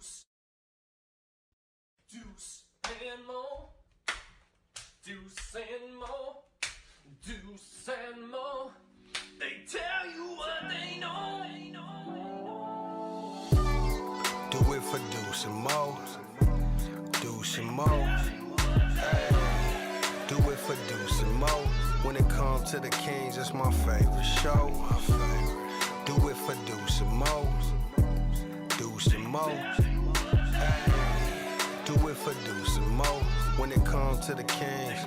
Deuce. Deuce and Mo. Deuce and Mo. Deuce and Mo. They tell you what they know. Do it for Deuce and Mo. Deuce and Mo. Hey. Do it for Deuce and Mo. When it comes to the Kings, it's my favorite show. Do it for Deuce and Mo. Deuce and Mo. Hey. Do it for Deuce and Mo. When it comes to the Kings.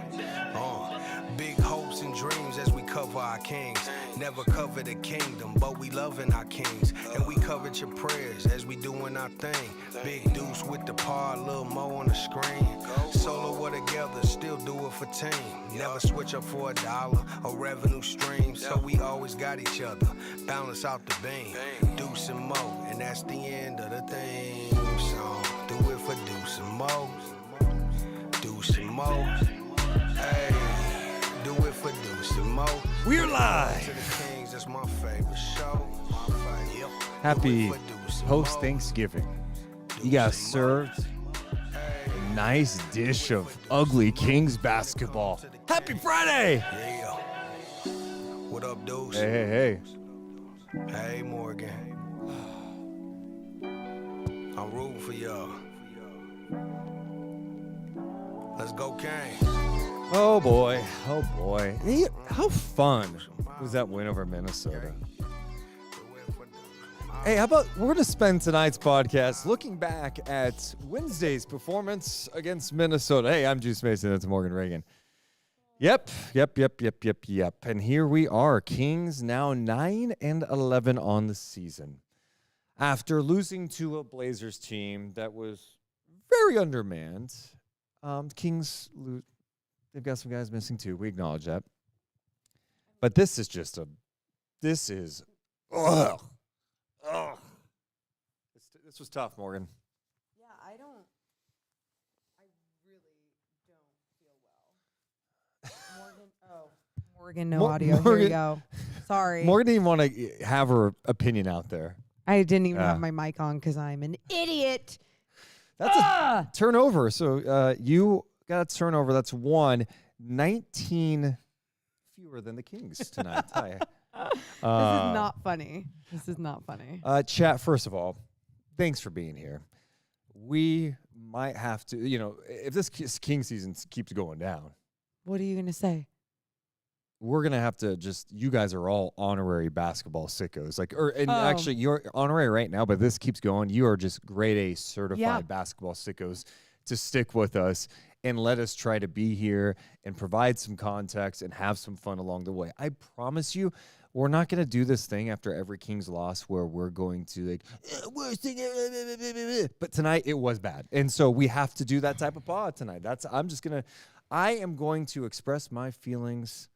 Big hopes and dreams as we cover our kings. Never cover the kingdom, but we loving our kings. And we covered your prayers as we doing our thing. Big Deuce with the par, Lil Mo on the screen. Solo or together, still do it for team. Never switch up for $1 or revenue stream. So we always got each other, balance out the beam. Deuce and Mo, and that's the end of the theme song. Do it for Deuce and Mo. Deuce and Mo. Hey. Do it for Deuce and Mo. We're live. Kings, that's my favorite show. Happy post-Thanksgiving. You got served a nice dish of ugly Kings basketball. Happy Friday. Yeah. What up, Deuce? Hey. Hey, Morgan. I'm rooting for y'all. Let's go, Kings. Oh boy. Hey, how fun was that win over Minnesota? Hey, how about we're going to spend tonight's podcast looking back at Wednesday's performance against Minnesota. Hey, I'm Deuce Mason. That's Morgan Reagan. Yep. And here we are. Kings now 9-11 on the season. After losing to a Blazers team that was very undermanned, Kings lose. They've got some guys missing too. We acknowledge that. But this is ugh. This was tough, Morgan. Yeah, I really don't feel well. Morgan, no audio. Here we go. Sorry. Morgan didn't even want to have her opinion out there. I didn't even have my mic on because I'm an idiot. That's a turnover. So you got a turnover. That's 19 fewer than the Kings tonight. Hi. This is not funny. Chat, first of all, thanks for being here. We might have to, if this King season keeps going down. What are you going to say? We're going to have to you guys are all honorary basketball sickos. Actually, you're honorary right now, but this keeps going. You are just grade A certified basketball sickos to stick with us and let us try to be here and provide some context and have some fun along the way. I promise you, we're not going to do this thing after every Kings loss where we're going to worst thing. But tonight it was bad. And so we have to do that type of pod tonight. I am going to express my feelings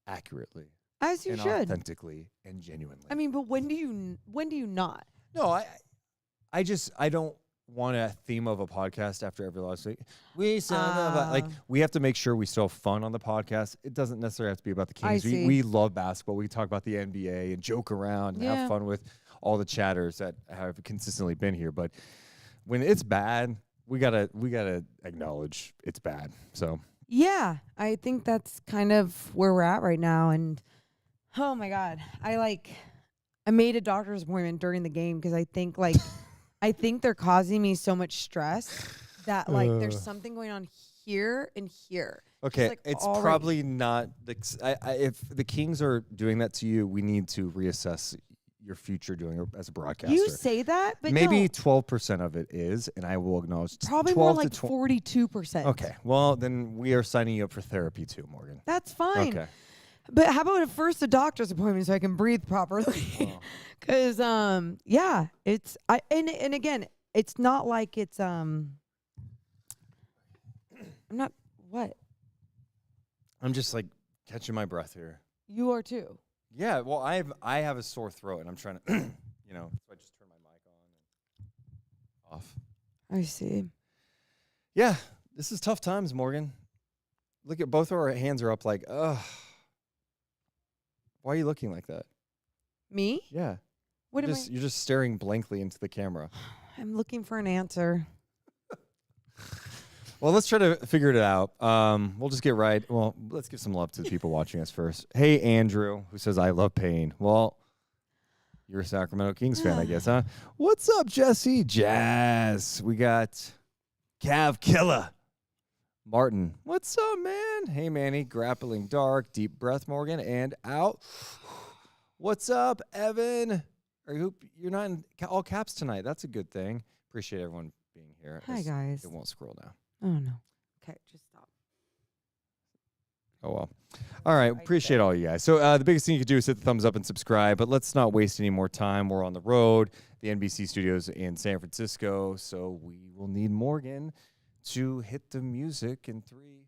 accurately. As you should. Authentically and genuinely. I mean, but when do you not? No, I don't want a theme of a podcast after every last week. We have to make sure we still have fun on the podcast. It doesn't necessarily have to be about the Kings. We love basketball. We talk about the NBA and joke around and have fun with all the chatters that have consistently been here. But when it's bad, we gotta acknowledge it's bad. So yeah, I think that's kind of where we're at right now. And oh my God, I made a doctor's appointment during the game because I think I think they're causing me so much stress that there's something going on here and here. Okay, it's probably not. If the Kings are doing that to you, we need to reassess your future doing as a broadcaster. You say that, but maybe no. 12% of it is, and I will acknowledge probably more like 42%. Okay, well then we are signing you up for therapy too, Morgan. That's fine. Okay. But how about first a doctor's appointment so I can breathe properly? Because it's and again, it's not like it's I'm not what? I'm just catching my breath here. You are too. Yeah, well I have a sore throat and I'm trying to so I just turn my mic on and off. I see. Yeah, this is tough times, Morgan. Look at both of our hands are up ugh. Why are you looking like that? Me? Yeah. What am I? You're just staring blankly into the camera. I'm looking for an answer. Well, let's try to figure it out. We'll just get right. Well, let's give some love to the people watching us first. Hey, Andrew, who says, I love pain. Well, you're a Sacramento Kings fan, I guess, huh? What's up, Jesse? Jazz. We got Cav Killer. Martin. What's up, man? Hey, Manny. Grappling Dark. Deep breath, Morgan. And out. What's up, Evan? You're not in all caps tonight. That's a good thing. Appreciate everyone being here. Hi, guys. It won't scroll now. Oh, no. Okay, just stop. Oh, well. All right. Appreciate all you guys. So the biggest thing you can do is hit the thumbs up and subscribe, but let's not waste any more time. We're on the road, the NBC studios in San Francisco, so we will need Morgan to hit the music in 3,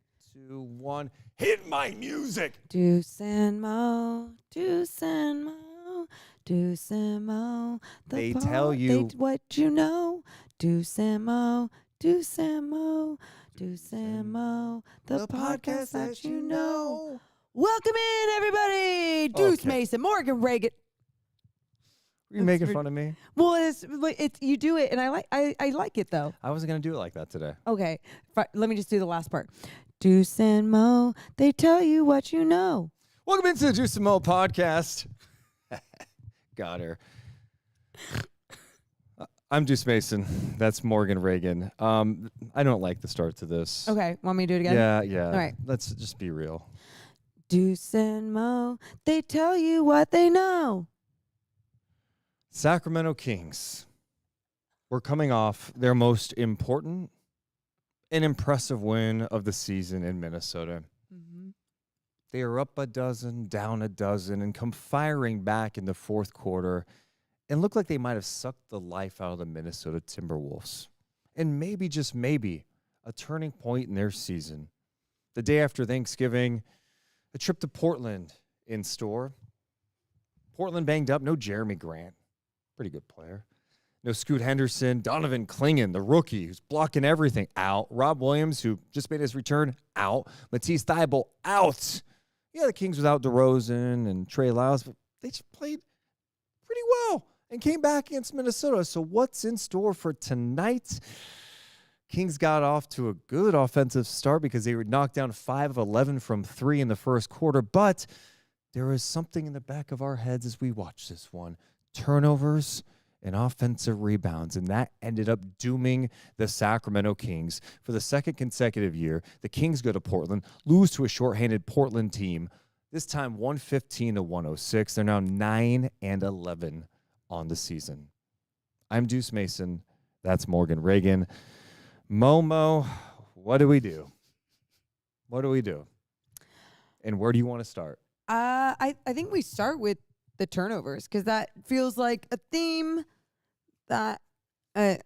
2, 1. Hit my music! Deuce and Mo, Deuce and Mo, Deuce and Mo. They tell you what you know. Deuce and Mo, Deuce and Mo, Deuce and Mo, the podcast that you know. Welcome in, everybody. Deuce Mason, Morgan Reagan. Are you making fun of me? Well, it's you do it, and I like it though. I wasn't going to do it like that today. Okay, let me just do the last part. Deuce and Mo, they tell you what you know. Welcome into the Deuce and Mo podcast. Got her. I'm Deuce Mason. That's Morgan Reagan. I don't like the start to this. Okay, want me to do it again? Yeah. All right. Let's just be real. Deuce and Mo, they tell you what they know. Sacramento Kings. We're coming off their most important and impressive win of the season in Minnesota. Mm-hmm. They are up a dozen, down a dozen, and come firing back in the fourth quarter and look like they might have sucked the life out of the Minnesota Timberwolves. And maybe, just maybe, a turning point in their season. The day after Thanksgiving, a trip to Portland in store. Portland banged up. No Jeremy Grant. Pretty good player. No Scoot Henderson. Donovan Clingan, the rookie, who's blocking everything, out. Rob Williams, who just made his return, out. Matisse Thybulle, out. Yeah, the Kings without DeRozan and Trey Lyles, but they just played pretty well and came back against Minnesota. So what's in store for tonight? Kings got off to a good offensive start because they were knocked down 5 of 11 from 3 in the first quarter, but there is something in the back of our heads as we watch this one. Turnovers and offensive rebounds, and that ended up dooming the Sacramento Kings. For the second consecutive year, the Kings go to Portland, lose to a shorthanded Portland team, this time 115-106. They're now 9-11 on the season. I'm Deuce Mason. That's Morgan Reagan. Momo, what do we do? What do we do? And where do you want to start? I think we start with the turnovers because that feels like a theme that, it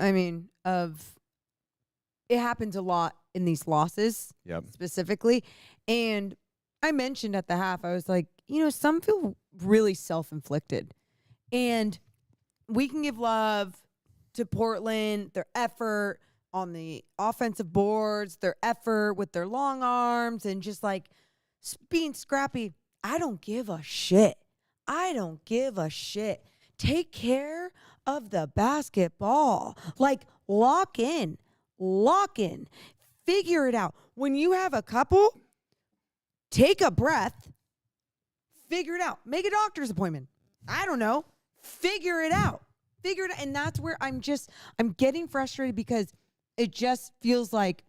happens a lot in these losses specifically. And I mentioned at the half, I was like, some feel really self-inflicted. And we can give love to Portland, their effort on the offensive boards, their effort with their long arms and just like being scrappy. I don't give a shit. Take care of the basketball. Like, lock in, figure it out. When you have a couple, take a breath, figure it out. Make a doctor's appointment. I don't know. Figure it out. And that's where I'm getting frustrated because it just feels like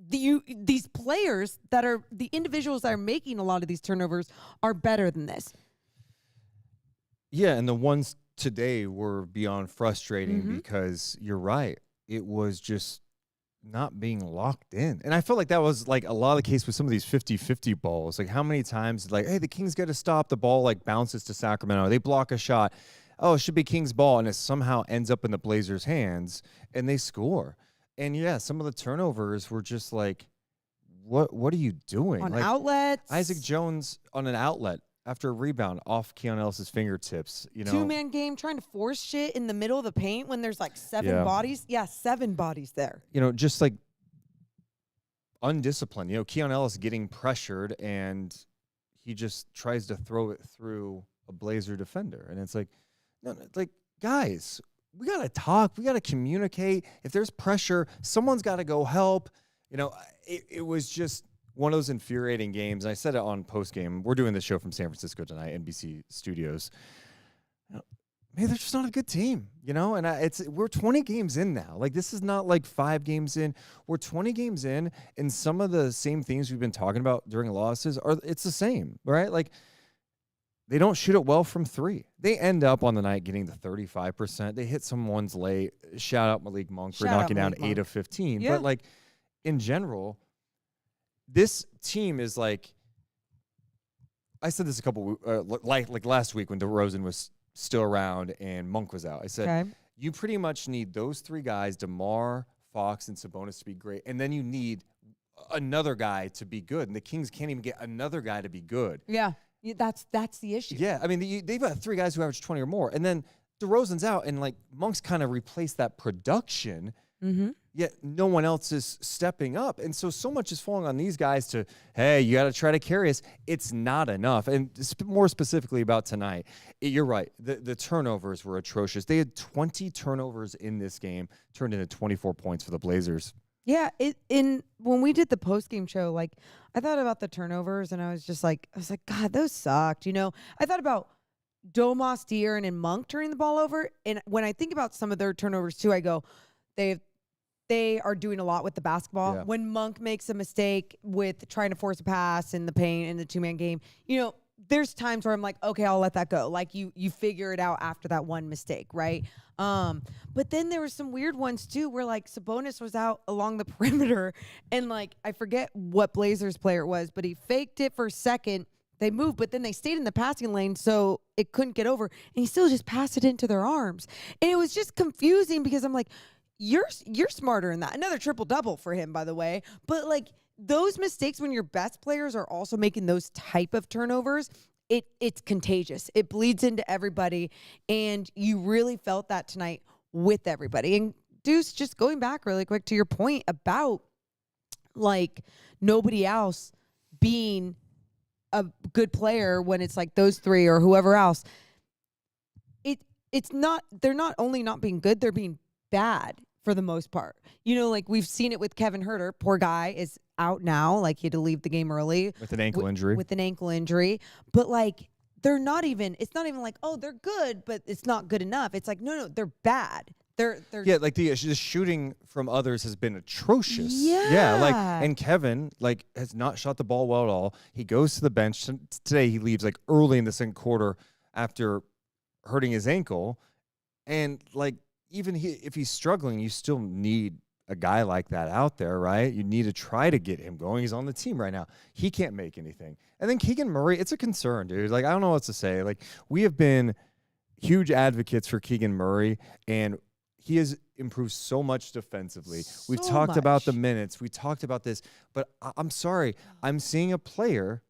these players that are the individuals that are making a lot of these turnovers are better than this. Yeah, and the ones today were beyond frustrating because you're right. It was just not being locked in. And I felt like that was like a lot of the case with some of these 50-50 balls. Like how many times like, hey, the Kings got to stop, the ball like bounces to Sacramento. They block a shot. Oh, it should be Kings ball, and it somehow ends up in the Blazers' hands, and they score. And, yeah, some of the turnovers were just like, what are you doing? On like, outlets. Isaac Jones on an outlet after a rebound off Keon Ellis's fingertips. Two-man game trying to force shit in the middle of the paint when there's like 7 bodies. Yeah, 7 bodies there. Just like undisciplined. Keon Ellis getting pressured, and he just tries to throw it through a Blazer defender. And it's like, no, like, guys, we got to talk. We got to communicate. If there's pressure, someone's got to go help. You know, it was just one of those infuriating games. I said it on post game. We're doing this show from San Francisco tonight, NBC Studios. Maybe they're just not a good team, you know. And we're 20 games in now. Like, this is not like 5 games in. We're 20 games in, and some of the same things we've been talking about during losses it's the same, right? Like, they don't shoot it well from 3. They end up on the night getting the 35%. They hit some ones late. Shout out Malik Monk for knocking down 8 of 15. Yeah. But like, in general, this team is like, I said this a couple like last week when DeRozan was still around and Monk was out. I said, you pretty much need those 3 guys, DeMar, Fox, and Sabonis, to be great. And then you need another guy to be good. And the Kings can't even get another guy to be good. Yeah. That's the issue. Yeah. I mean, they've got 3 guys who average 20 or more. And then DeRozan's out, and like Monk's kind of replaced that production. Mm-hmm. Yet no one else is stepping up. And so much is falling on these guys to, hey, you got to try to carry us. It's not enough. And more specifically about tonight, you're right. The turnovers were atrocious. They had 20 turnovers in this game, turned into 24 points for the Blazers. Yeah. When we did the post-game show, like, I thought about the turnovers, and I was like, God, those sucked. You know, I thought about Domas, De'Aaron, and Monk turning the ball over. And when I think about some of their turnovers too, I go, they are doing a lot with the basketball. Yeah. When Monk makes a mistake with trying to force a pass in the paint in the 2-man game, you know, there's times where I'm like, okay, I'll let that go. Like, you figure it out after that one mistake, right? But then there were some weird ones too, where like Sabonis was out along the perimeter, and like, I forget what Blazers player it was, but he faked it for a second. They moved, but then they stayed in the passing lane, so it couldn't get over, and he still just passed it into their arms. And it was just confusing because I'm like, you're smarter than that. Another triple-double for him, by the way. But like, those mistakes when your best players are also making those type of turnovers, it's contagious. It bleeds into everybody, and you really felt that tonight with everybody. And Deuce, just going back really quick to your point about like nobody else being a good player when it's like those 3 or whoever else. It's not, they're not only not being good, they're being bad for the most part. You know, like, we've seen it with Kevin Huerter. Poor guy is out now. Like, he had to leave the game early. With an ankle injury. With an ankle injury. But like, it's not even like, oh, they're good, but it's not good enough. It's like, no, they're bad. They're like the shooting from others has been atrocious. Yeah. Like, and Kevin like has not shot the ball well at all. He goes to the bench today. He leaves like early in the second quarter after hurting his ankle, and like, even if he's struggling, you still need a guy like that out there, right? You need to try to get him going. He's on the team right now. He can't make anything. And then Keegan Murray, it's a concern, dude. Like, I don't know what to say. Like, we have been huge advocates for Keegan Murray, and he has improved so much defensively. We've talked about the minutes. We talked about this. But I'm sorry. I'm seeing a player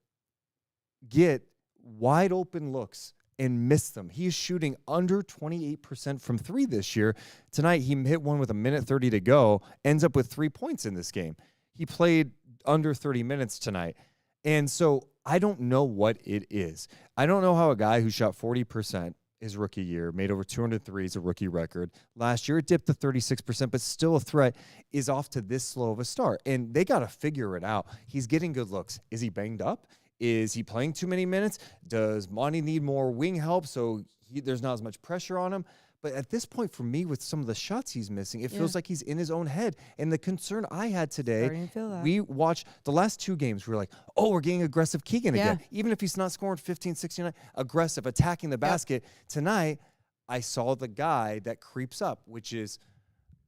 get wide open looks and miss them. He's shooting under 28% from 3 this year. Tonight, he hit one with 1:30 to go, ends up with 3 points in this game. He played under 30 minutes tonight. And so I don't know what it is. I don't know how a guy who shot 40% his rookie year, made over 203 as a rookie record. Last year, it dipped to 36%, but still a threat, is off to this slow of a start. And they got to figure it out. He's getting good looks. Is he banged up? Is he playing too many minutes? Does Monty need more wing help so there's not as much pressure on him? But at this point, for me, with some of the shots he's missing, it feels like he's in his own head. And the concern I had today, we watched the last 2 games, we were like, oh, we're getting aggressive Keegan again. Even if he's not scoring 15, 16, aggressive, attacking the basket. Tonight, I saw the guy that creeps up, which is,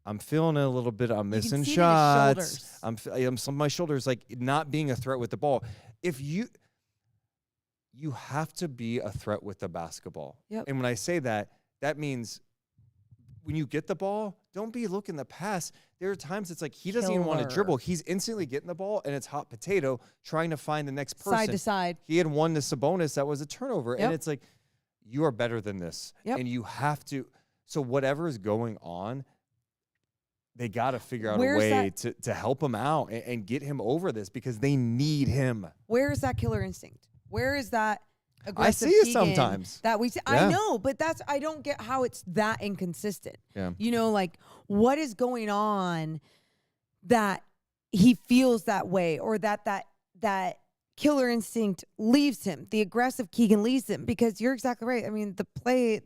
I'm feeling it a little bit. I'm missing shots. I'm some of my shoulders, like, not being a threat with the ball. If you have to be a threat with the basketball. And when I say that, that means when you get the ball, don't be looking to pass. There are times it's like he doesn't even want to dribble. He's instantly getting the ball, and it's hot potato trying to find the next person. Side to side. He had one to Sabonis that was a turnover. And it's like, you are better than this. And you have to. So whatever is going on, they got to figure out a way to help him out and get him over this, because they need him. Where is that killer instinct? Where is that? aggressive see it Keegan sometimes. that we see. Yeah. I know, but I don't get how it's that inconsistent. Yeah. You know, like what is going on that he feels that way, or that killer instinct leaves him, the aggressive Keegan leaves him, because you're exactly right. I mean, the play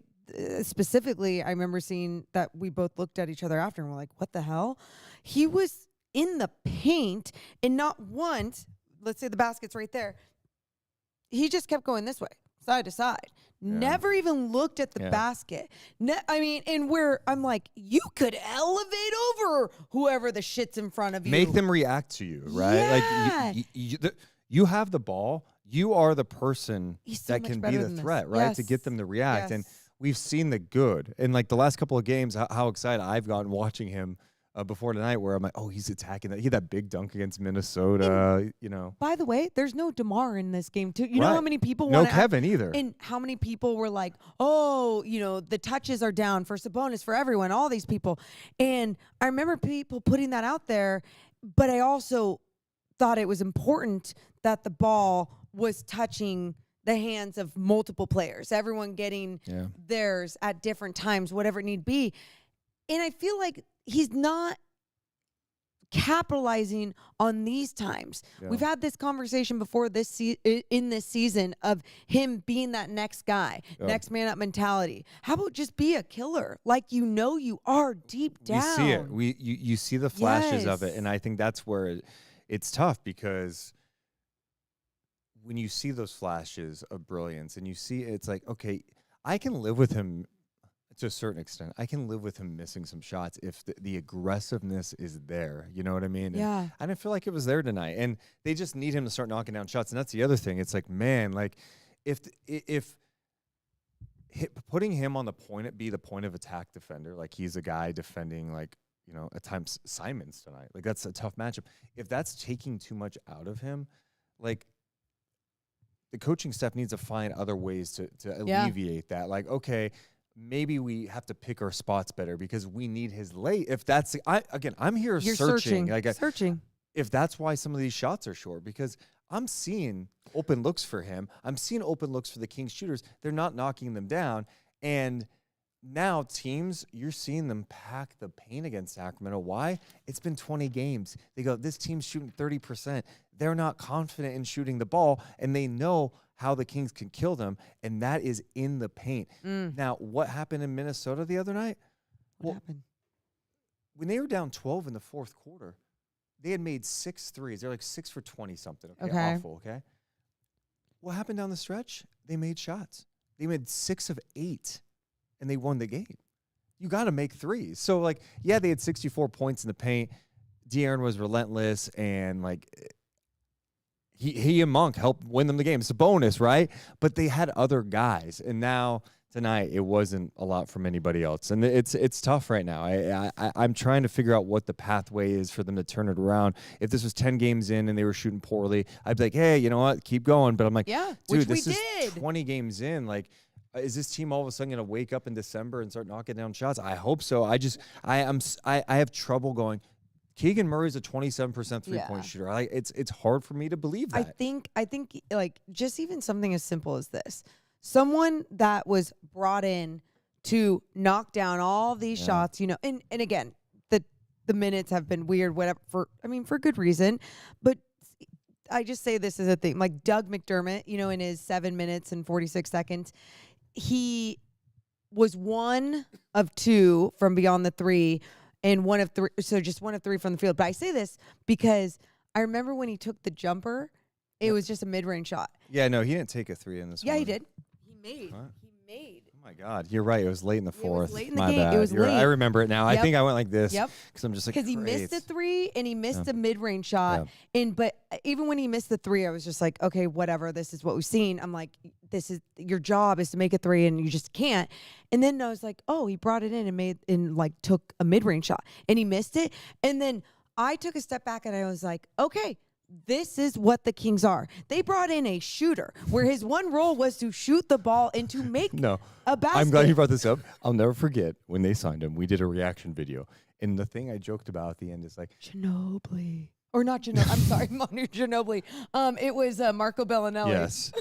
specifically, I remember seeing that we both looked at each other after and we're like, what the hell? He was in the paint and not once, let's say the basket's right there, he just kept going this way, side to side. Never even looked at the basket. I mean, and I'm like, you could elevate over whoever the shit's in front of you. Make them react to you, right? Yeah. Like you have the ball. You are the person So that much can be better the than this. threat, right? To Yes. get them to react. Yes. And we've seen the good. And like the last couple of games, how excited I've gotten watching him before tonight, where I'm like, oh, he's attacking that. He had that big dunk against Minnesota, you know. By the way, there's no DeMar in this game, too. You know Right. how many people No want Kevin either. And how many people were like, oh, you know, the touches are down for Sabonis, for everyone, all these people. And I remember people putting that out there, but I also thought it was important that the ball was touching the hands of multiple players, everyone getting theirs at different times, whatever it need be. And I feel like he's not capitalizing on these times. Yeah. We've had this conversation before in this season of him being that next guy, next man up mentality. How about just be a killer, like you are deep down? You see it. You see the flashes of it, Yes. and I think that's where it's tough, because when you see those flashes of brilliance and you see it's like, okay, I can live with him to a certain extent. I can live with him missing some shots if the aggressiveness is there. You know what I mean? Yeah. And I didn't feel like it was there tonight. And they just need him to start knocking down shots. And that's the other thing. It's like, man, like if putting him on the point of attack defender, like he's a guy defending, like, you know, at times Simons tonight, like that's a tough matchup. If that's taking too much out of him, like the coaching staff needs to find other ways to alleviate that. Like, okay, maybe we have to pick our spots better because we need his late. If that's, I'm here searching. Like, Searching. If that's why some of these shots are short, because I'm seeing open looks for him. I'm seeing open looks for the Kings shooters. They're not knocking them down. And now teams, you're seeing them pack the paint against Sacramento. Why? It's been 20 games. They go, this team's shooting 30%. They're not confident in shooting the ball, and they know how the Kings can kill them, and that is in the paint. Now, what happened in Minnesota the other night? What happened? When they were down 12 in the fourth quarter, they had made 6 threes. They're like 6 for 20-something. Okay. Awful, okay? What happened down the stretch? They made shots. They made 6 of 8, and they won the game. You got to make threes. So, like, yeah, they had 64 points in the paint. De'Aaron was relentless, and, like, he and Monk helped win them the game. It's a bonus, right? But they had other guys, and now tonight it wasn't a lot from anybody else, and it's tough right now. I'm trying to figure out what the pathway is for them to turn it around. If this was 10 games in and they were shooting poorly, I'd be like, hey, you know what? Keep going. But I'm like, Yeah, dude, which we this is did. 20 games in. Like, is this team all of a sudden going to wake up in December and start knocking down shots? I hope so. I have trouble going. Keegan Murray's a 27% three-point shooter. It's hard for me to believe that. I think like just even something as simple as this. Someone that was brought in to knock down all these shots, you know, and again, the minutes have been weird, whatever, for good reason. But I just say this as a thing. Like Doug McDermott, you know, in his 7 minutes and 46 seconds, he was 1 of 2 from beyond the 3. And 1 of 3, so just 1 of 3 from the field. But I say this because I remember when he took the jumper, it was just a mid-range shot. Yeah, no, he didn't take a 3 in this one. Yeah, he did. He made. Oh my God, you're right. It was late in the fourth. late in the My game. bad. It was late. I remember it now. I Yep. think I went like this. Yep. Because I'm just like, Because he missed a 3 and he missed a mid-range shot. But even when he missed the 3, I was just like, okay, whatever. This is what we've seen. I'm like, this is your job is to make a 3 and you just can't. And then I was like, oh, he brought it in and took a mid-range shot and he missed it. And then I took a step back and I was like, okay, this is what the Kings are. They brought in a shooter where his one role was to shoot the ball and to make a basket. I'm glad you brought this up. I'll never forget when they signed him. We did a reaction video. And the thing I joked about at the end is like, Ginobili. Or not Ginobili. I'm sorry, Manu Ginobili. It was Marco Bellinelli. yes.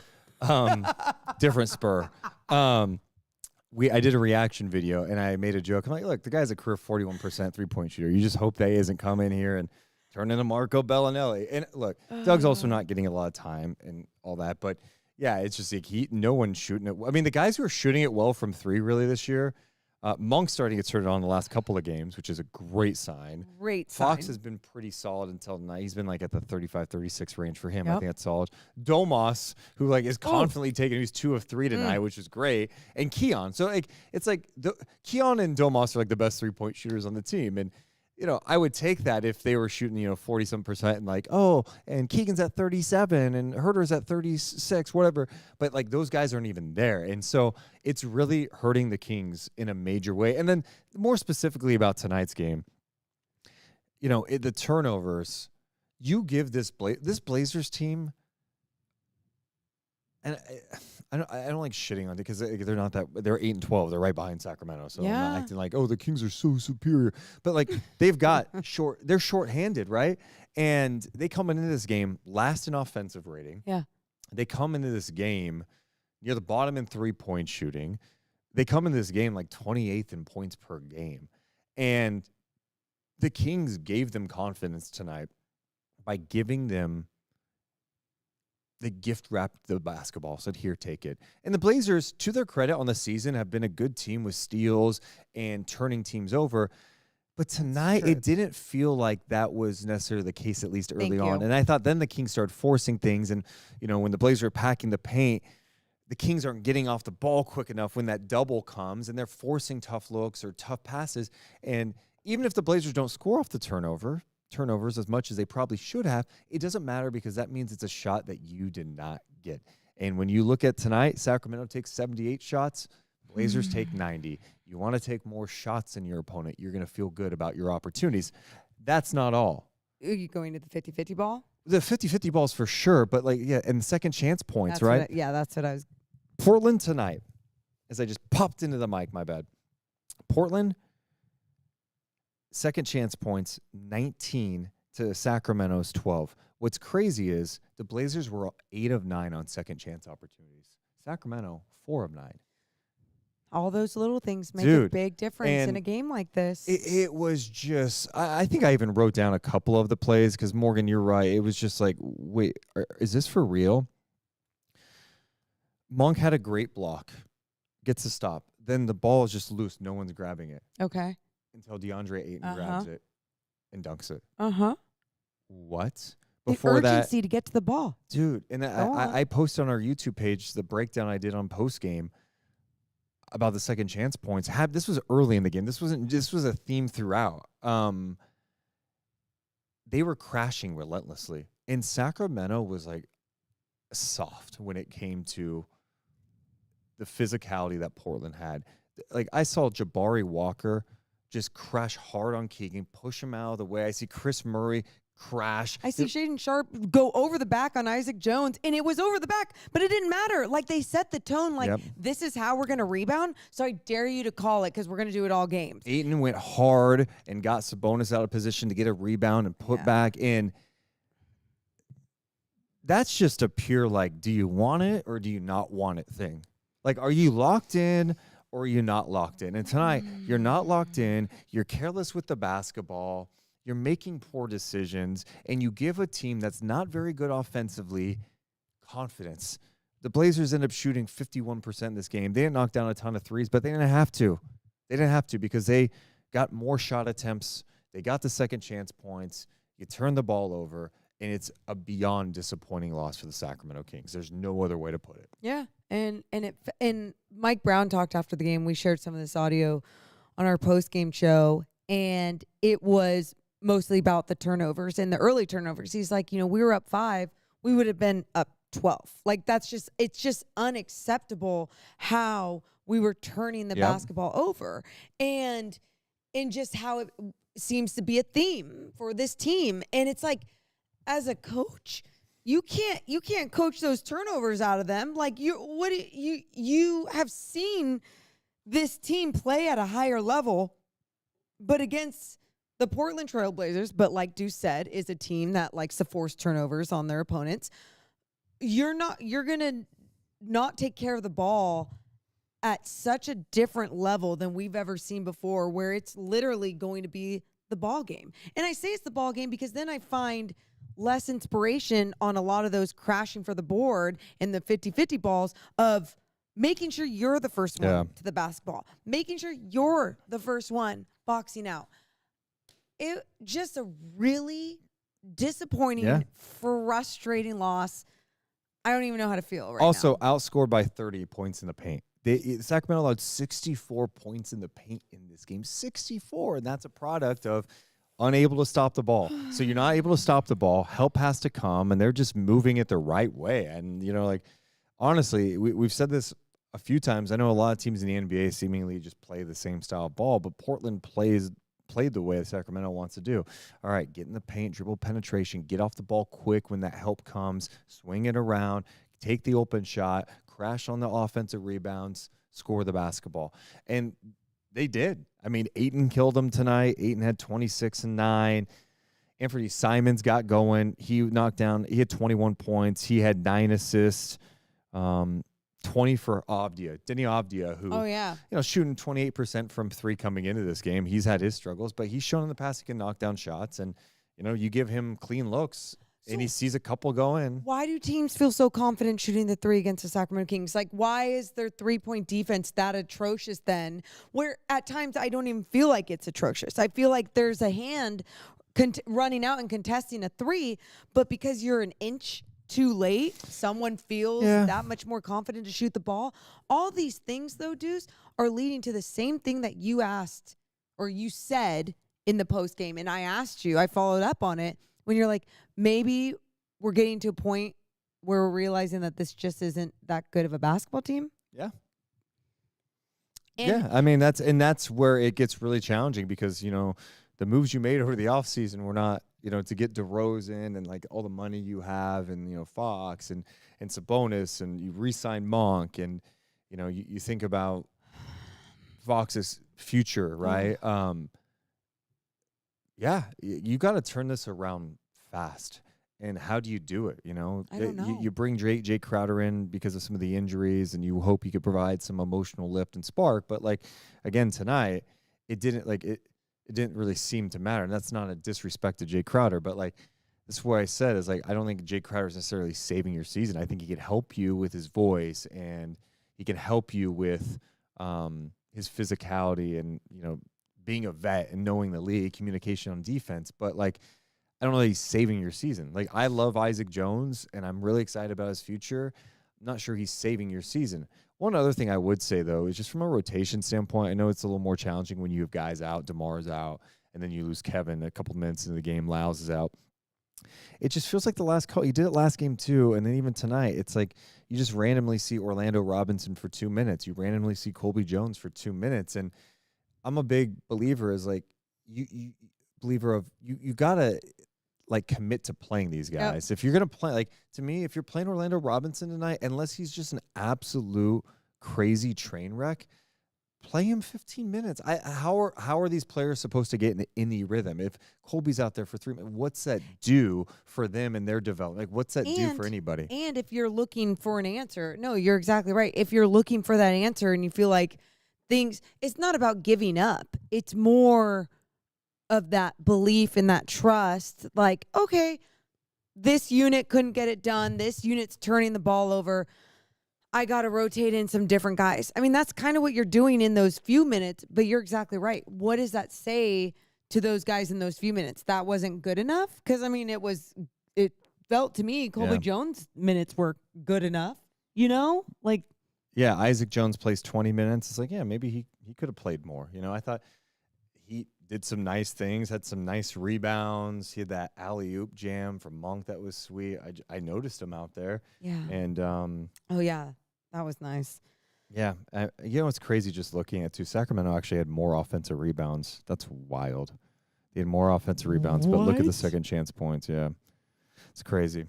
Different Spur. I did a reaction video and I made a joke. I'm like, look, the guy's a career 41% 3-point shooter. You just hope that he doesn't come in here and turn into Marco Bellinelli. And look, Doug's also not getting a lot of time and all that. But yeah, it's just like no one's shooting it. I mean, the guys who are shooting it well from three really this year, Monk's starting to get started on the last couple of games, which is a great sign. Fox has been pretty solid until tonight. He's been like at the 35, 36 range for him. I think that's solid. Domas, who like is confidently taking, he's 2 of 3 tonight, which is great. And Keon. So like it's like Keon and Domas are like the best 3-point shooters on the team. And I would take that if they were shooting, 40-some% and like, and Keegan's at 37 and Herter's at 36, whatever. But like those guys aren't even there. And so it's really hurting the Kings in a major way. And then more specifically about tonight's game, the turnovers, you give this Blazers team, and I don't like shitting on it because they're not that. They're 8-12. They're right behind Sacramento. So I'm not acting like, the Kings are so superior. But like they've got they're shorthanded, right? And they come into this game last in offensive rating. Yeah. They come into this game near the bottom in 3-point shooting. They come into this game like 28th in points per game. And the Kings gave them confidence tonight by giving them they gift wrapped the basketball, said, here, take it. And the Blazers, to their credit on the season, have been a good team with steals and turning teams over. But tonight, it didn't feel like that was necessarily the case, at least early on. And I thought then the Kings started forcing things. And, when the Blazers are packing the paint, the Kings aren't getting off the ball quick enough when that double comes. And they're forcing tough looks or tough passes. And even if the Blazers don't score off the turnovers as much as they probably should have, it doesn't matter because that means it's a shot that you did not get. And when you look at tonight, Sacramento takes 78 shots, Blazers take 90. You want to take more shots than your opponent. You're going to feel good about your opportunities. That's not all. Are you going to the 50-50 ball? The 50-50 balls for sure, but and second chance points, right? That's what I was. Portland tonight, as I just popped into the mic, my bad. Portland, second chance points, 19 to Sacramento's 12. What's crazy is the Blazers were 8 of 9 on second chance opportunities. Sacramento, 4 of 9. All those little things make a big difference in a game like this. It was just, I think I even wrote down a couple of the plays because, Morgan, you're right. It was just like, wait, is this for real? Monk had a great block, gets a stop. Then the ball is just loose. No one's grabbing it. Okay. Until DeAndre Ayton grabs it and dunks it. What? Before the urgency to get to the ball. Dude, and I posted on our YouTube page the breakdown I did on postgame about the second chance points. This was early in the game. This was a theme throughout. They were crashing relentlessly. And Sacramento was like soft when it came to the physicality that Portland had. Like I saw Jabari Walker just crash hard on Keegan, push him out of the way. I see Chris Murray crash. I see Shaedon Sharp go over the back on Isaac Jones, and it was over the back, but it didn't matter. Like, they set the tone, like, this is how we're going to rebound, so I dare you to call it because we're going to do it all games. Ayton went hard and got Sabonis out of position to get a rebound and put back in. That's just a pure, like, do you want it or do you not want it thing? Like, are you locked in or are you not locked in? And tonight, you're not locked in. You're careless with the basketball. You're making poor decisions. And you give a team that's not very good offensively confidence. The Blazers end up shooting 51% this game. They didn't knock down a ton of threes, but they didn't have to. They didn't have to because they got more shot attempts. They got the second chance points. You turn the ball over, and it's a beyond disappointing loss for the Sacramento Kings. There's no other way to put it. Yeah, and Mike Brown talked after the game. We shared some of this audio on our post-game show, and it was mostly about the turnovers and the early turnovers. He's like, we were up 5. We would have been up 12. Like, it's just unacceptable how we were turning the basketball over. And just how it seems to be a theme for this team. And it's like, as a coach, you can't coach those turnovers out of them. Like, you have seen this team play at a higher level, but against the Portland Trail Blazers, but like Deuce said, is a team that likes to force turnovers on their opponents. You're going to not take care of the ball at such a different level than we've ever seen before, where it's literally going to be the ball game. And I say it's the ball game because then I find less inspiration on a lot of those crashing for the board and the 50-50 balls of making sure you're the first one to the basketball, making sure you're the first one boxing out. It just a really disappointing, frustrating loss. I don't even know how to feel right now. Also, outscored by 30 points in the paint. Sacramento allowed 64 points in the paint in this game. 64, and that's a product of unable to stop the ball. So you're not able to stop the ball. Help has to come, and they're just moving it the right way. And, honestly, we've said this a few times. I know a lot of teams in the NBA seemingly just play the same style of ball, but Portland played the way Sacramento wants to do. All right, get in the paint, dribble penetration, get off the ball quick when that help comes, swing it around, take the open shot, crash on the offensive rebounds, score the basketball. And they did. I mean, Ayton killed them tonight. Ayton had 26 and 9. Anthony Simons got going. He had 21 points. He had 9 assists, 20 for Avdia. Denny Avdia, who, shooting 28% from 3 coming into this game. He's had his struggles, but he's shown in the past he can knock down shots. And, you give him clean looks, and he sees a couple go in. Why do teams feel so confident shooting the 3 against the Sacramento Kings? Like, why is their 3-point defense that atrocious then? Where at times I don't even feel like it's atrocious. I feel like there's a hand running out and contesting a 3, but because you're an inch too late, someone feels that much more confident to shoot the ball. All these things, though, Deuce, are leading to the same thing that you asked or you said in the post game. And I followed up on it. When you're like, maybe we're getting to a point where we're realizing that this just isn't that good of a basketball team. Yeah. I mean, that's where it gets really challenging because, the moves you made over the offseason were not, to get DeRozan and like all the money you have and, Fox and Sabonis and you re-sign Monk and, you think about Fox's future, right? You got to turn this around fast. And how do you do it? I don't know. You bring Jake Crowder in because of some of the injuries, and you hope he could provide some emotional lift and spark. But again tonight, it didn't really seem to matter. And that's not a disrespect to Jake Crowder, but that's what I said is I don't think Jake Crowder is necessarily saving your season. I think he can help you with his voice, and he can help you with his physicality and being a vet and knowing the league, communication on defense, but I don't know that he's saving your season. I love Isaac Jones, and I'm really excited about his future. I'm not sure he's saving your season. One other thing I would say, though, is just from a rotation standpoint, I know it's a little more challenging when you have guys out, DeMar's out, and then you lose Kevin a couple minutes into the game, Lyles is out. It just feels like the last call. You did it last game, too, and then even tonight, it's like you just randomly see Orlando Robinson for 2 minutes. You randomly see Colby Jones for 2 minutes, and I'm a big believer you gotta commit to playing these guys. If you're gonna play, to me, if you're playing Orlando Robinson tonight, unless he's just an absolute crazy train wreck, play him 15 minutes. How are these players supposed to get in the rhythm? If Colby's out there for 3 minutes, what's that do for them and their development? What's that do for anybody? And if you're looking for an answer, no, you're exactly right. If you're looking for that answer and you feel like it's not about giving up. It's more of that belief and that trust. Okay, this unit couldn't get it done. This unit's turning the ball over. I got to rotate in some different guys. I mean, that's kind of what you're doing in those few minutes, but you're exactly right. What does that say to those guys in those few minutes? That wasn't good enough? Because, I mean, it felt to me Colby Jones' minutes were good enough, Yeah, Isaac Jones plays 20 minutes. It's maybe he could have played more. I thought he did some nice things, had some nice rebounds. He had that alley-oop jam from Monk that was sweet. I noticed him out there. Yeah. And that was nice. Yeah. It's crazy just looking at too. Sacramento actually had more offensive rebounds. That's wild. They had more offensive rebounds, but look at the second chance points. Yeah. It's crazy.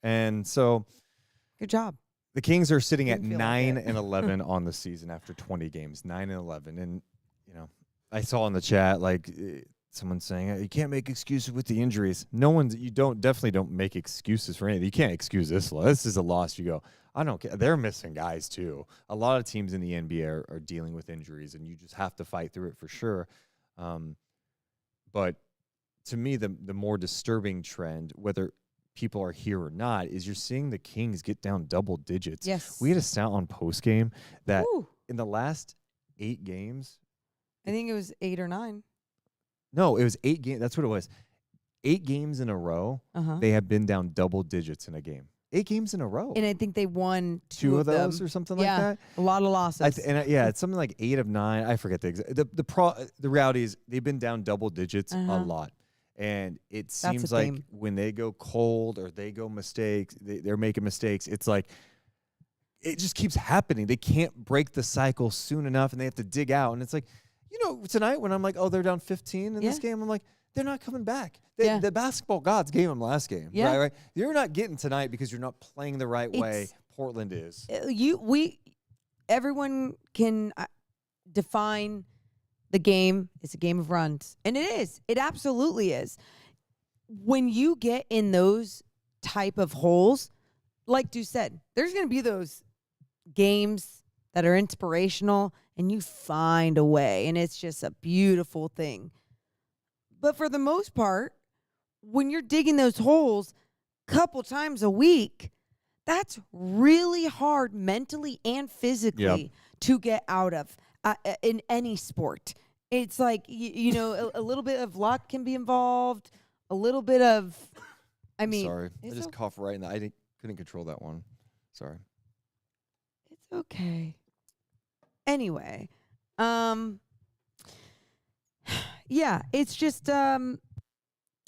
And so good job. The Kings are sitting at 9 and 11 on the season after 20 games, 9 and 11. And, I saw in the chat, someone's saying you can't make excuses with the injuries. Definitely don't make excuses for anything. You can't excuse this loss. This is a loss. You go, I don't care. They're missing guys too. A lot of teams in the NBA are dealing with injuries, and you just have to fight through it for sure. But to me, the more disturbing trend, whether people are here or not, is you're seeing the Kings get down double digits. Yes. We had a stat on post game that Woo. in the last 8 games, I think it was 8 or 9. no, it was 8 games. That's what it was. 8 games in a row, they have been down double digits in a game. 8 games in a row. And I think they won 2 of those them. or something like that. A lot of losses. It's something like 8 of 9. I forget the exact. The reality is they've been down double digits a lot. And it seems like theme. when they go cold or they go mistakes, they're making mistakes. It's like it just keeps happening. They can't break the cycle soon enough, and they have to dig out. And it's like, tonight when I'm like, oh, they're down 15 in this game, I'm like, they're not coming back. The basketball gods gave them last game. Yeah. Right? You're not getting tonight because you're not playing the right way. Portland is. Everyone can define the game. It's a game of runs. And it is. It absolutely is. When you get in those type of holes, like Deuce said, there's going to be those games that are inspirational and you find a way. And it's just a beautiful thing. But for the most part, when you're digging those holes a couple times a week, that's really hard mentally and physically to get out of in any sport. It's like, a little bit of luck can be involved, a little bit of, Sorry. I just coughed right in the, couldn't control that one. Sorry. It's okay. Anyway, it's just,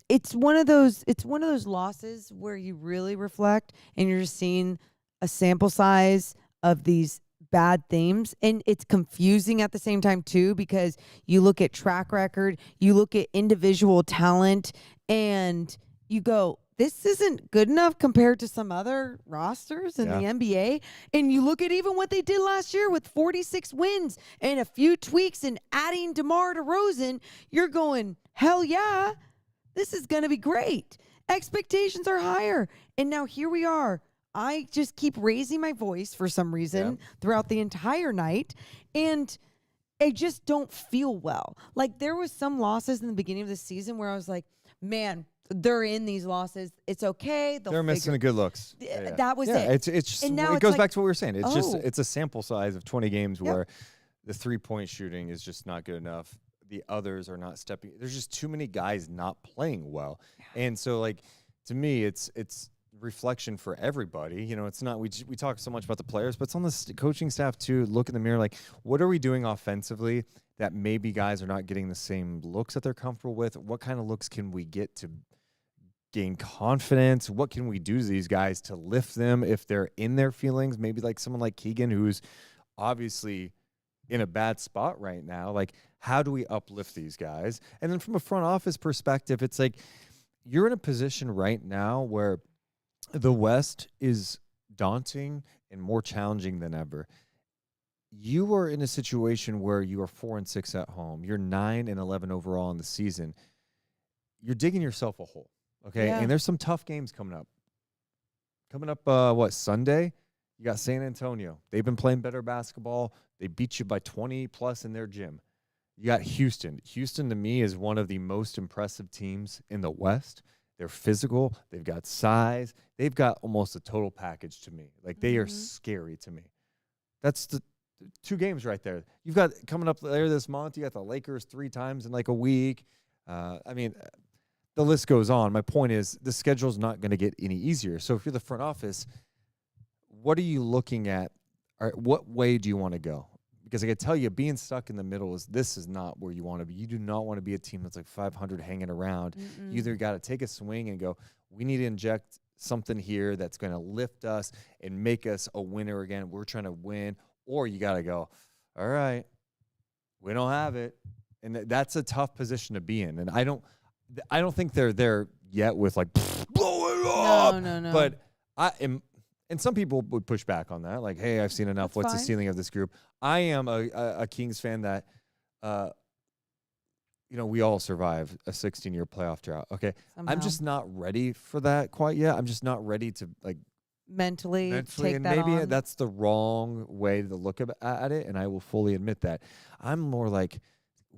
it's one of those losses where you really reflect and you're just seeing a sample size of these bad themes, and it's confusing at the same time too, because you look at track record, you look at individual talent, and you go, this isn't good enough compared to some other rosters in the NBA. And you look at even what they did last year with 46 wins and a few tweaks and adding DeMar DeRozan, you're going, hell yeah, this is going to be great. Expectations are higher. And now here we are. I just keep raising my voice for some reason throughout the entire night, and I just don't feel well. Like, there was some losses in the beginning of the season where I was like, man, they're in these losses. It's okay. They're missing the good looks. That was it. It's just, and now it goes back to what we were saying. It's a sample size of 20 games where the 3-point shooting is just not good enough. The others are not stepping. There's just too many guys not playing well. And so, like, to me, it's reflection for everybody. It's not, we talk so much about the players, but it's on the coaching staff too. Look in the mirror, like, what are we doing offensively that maybe guys are not getting the same looks that they're comfortable with? What kind of looks can we get to gain confidence? What can we do to these guys to lift them if they're in their feelings? Maybe like someone like Keegan, who's obviously in a bad spot right now. Like, how do we uplift these guys? And then from a front office perspective, it's like, you're in a position right now where the West is daunting and more challenging than ever. You are in a situation where you are 4-6 at home. You're 9-11 overall in the season. You're digging yourself a hole, okay? Yeah. And there's some tough games coming up. Sunday? You got San Antonio. They've been playing better basketball. They beat you by 20+ in their gym. You got Houston. Houston, to me, is one of the most impressive teams in the West. They're physical. They've got size. They've got almost a total package to me. Like, they are scary to me. That's the 2 games right there. You've got coming up later this month, you got the Lakers 3 times in like a week. The list goes on. My point is the schedule's not going to get any easier. So if you're the front office, what are you looking at? What way do you want to go? Because I can tell you, being stuck in the middle is not where you want to be. You do not want to be a team that's like 500 hanging around. You either got to take a swing and go, we need to inject something here that's going to lift us and make us a winner again. We're trying to win. Or you got to go, all right, we don't have it. And that's a tough position to be in. And I don't think they're there yet with like, blow it up. No. But I am. And some people would push back on that, like, hey, I've seen enough. That's What's fine. the ceiling of this group? I am a Kings fan that we all survive a 16-year playoff drought. Okay. Somehow. I'm just not ready for that quite yet. I'm just not ready to mentally take and that maybe on. that's the wrong way to look at it. And I will fully admit that. I'm more like,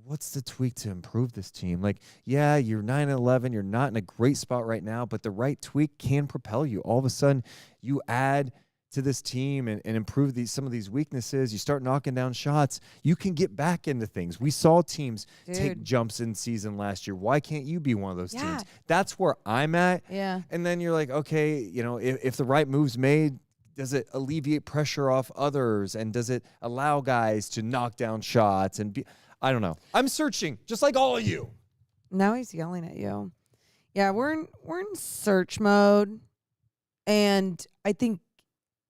what's the tweak to improve this team? Like, yeah, you're 9-11. You're not in a great spot right now, but the right tweak can propel you. All of a sudden, you add to this team and improve some of these weaknesses. You start knocking down shots. You can get back into things. We saw teams take jumps in season last year. Why can't you be one of those teams? That's where I'm at. Yeah. And then you're like, okay, if the right move's made, does it alleviate pressure off others? And does it allow guys to knock down shots and be... I don't know. I'm searching, just like all of you. Now he's yelling at you. Yeah, we're in search mode, and I think,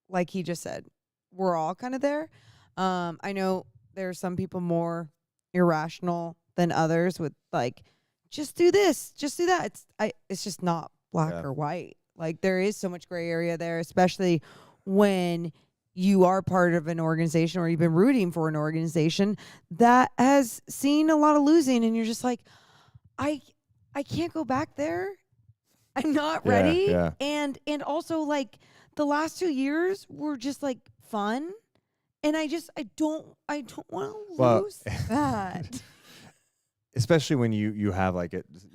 like he just said, we're all kind of there. I know there are some people more irrational than others with like, just do this, just do that. It's just not black or white. Like there is so much gray area there, especially when you are part of an organization or you've been rooting for an organization that has seen a lot of losing, and you're just like, I can't go back there. I'm not ready. Yeah. And also like the last 2 years were just like fun, and I don't want to lose that. Especially when you have like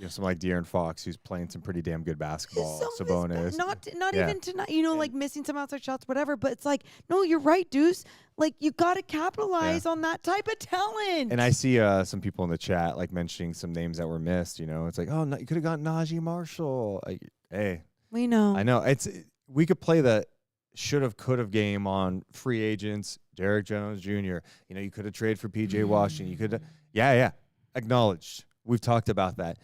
someone like De'Aaron Fox who's playing some pretty damn good basketball. Sabonis, not even tonight, like missing some outside shots, whatever. But it's like, no, you're right, Deuce. Like you got to capitalize on that type of talent. And I see some people in the chat like mentioning some names that were missed. It's like, oh, no, you could have gotten Najee Marshall. Hey, we know. I know we could play the should have, could have game on free agents. Derrick Jones Jr. You could have traded for PJ Washington. You could, yeah. Acknowledged. We've talked about that.